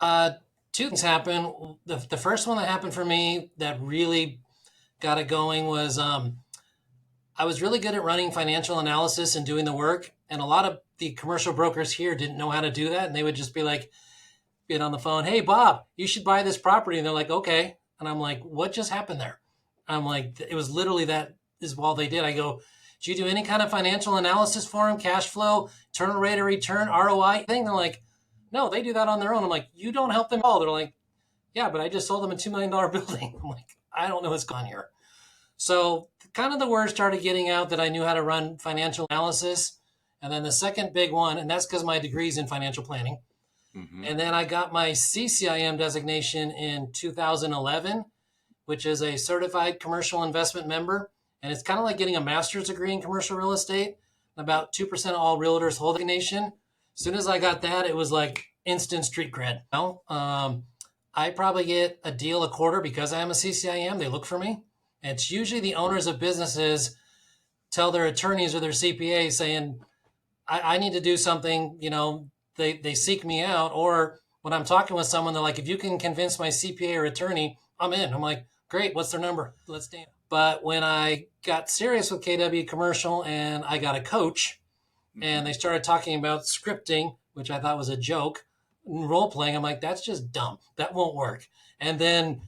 Uh, Two things happened. The first one that happened for me that really got it going was I was really good at running financial analysis and doing the work. And a lot of the commercial brokers here didn't know how to do that. And they would just be like, get on the phone, hey, Bob, you should buy this property. And they're like, okay. And I'm like, what just happened there? I'm like, it was literally that is all they did. I go, did you do any kind of financial analysis for them? Cash flow, internal rate of return, ROI thing? They're like, no, they do that on their own. I'm like, you don't help them at all. They're like, yeah, but I just sold them a $2 million building. I'm like, I don't know what's gone here. So kind of the word started getting out that I knew how to run financial analysis. And then the second big one, and that's because my degree's in financial planning. Mm-hmm. And then I got my CCIM designation in 2011, which is a certified commercial investment member. And it's kind of like getting a master's degree in commercial real estate. About 2% of all realtors hold the nation. As soon as I got that, it was like instant street cred. I probably get a deal a quarter because I am a CCIM. They look for me. And it's usually the owners of businesses tell their attorneys or their CPA saying, I need to do something, they seek me out. Or when I'm talking with someone, they're like, if you can convince my CPA or attorney, I'm in. I'm like, great, what's their number? Let's dance. But when I got serious with KW Commercial and I got a coach and they started talking about scripting, which I thought was a joke, and role playing, I'm like, that's just dumb. That won't work. And then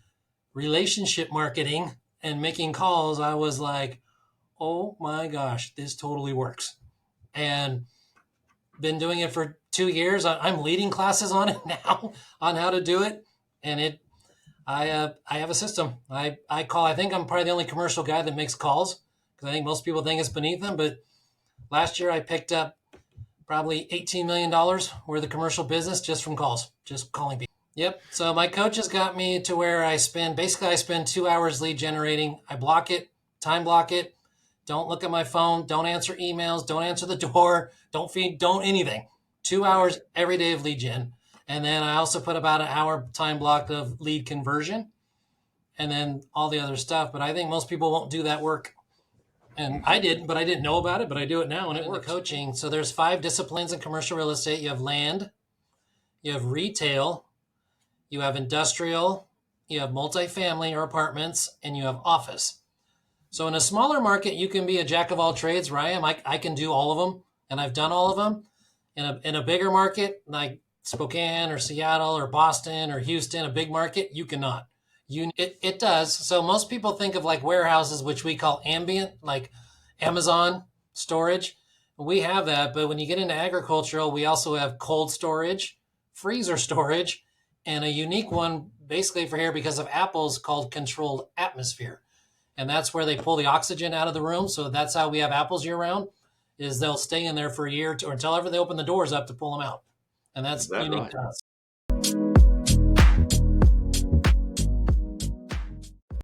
relationship marketing and making calls, I was like, oh my gosh, this totally works. And been doing it for 2 years. I'm leading classes on it now on how to do it. And I have a system. I call, I think I'm probably the only commercial guy that makes calls because I think most people think it's beneath them. But last year I picked up probably $18 million worth of commercial business just from calls, just calling people. Yep. So my coach has got me to where I spend 2 hours lead generating. I block it, time block it. Don't look at my phone. Don't answer emails. Don't answer the door. Don't feed. Don't anything. 2 hours every day of lead gen. And then I also put about an hour time block of lead conversion and then all the other stuff. But I think most people won't do that work. And I didn't, but I didn't know about it, but I do it now and it works. Coaching. So there's 5 disciplines in commercial real estate. You have land, you have retail, you have industrial, you have multifamily or apartments, and you have office. So in a smaller market, you can be a jack of all trades, where I am. I can do all of them, and I've done all of them. In a bigger market, like Spokane or Seattle or Boston or Houston, a big market, you cannot. It does. So most people think of like warehouses, which we call ambient, like Amazon storage. We have that, but when you get into agricultural, we also have cold storage, freezer storage, and a unique one basically for here because of apples called controlled atmosphere. And that's where they pull the oxygen out of the room. So that's how we have apples year round, is they'll stay in there for a year or until ever they open the doors up to pull them out. And that's unique to us.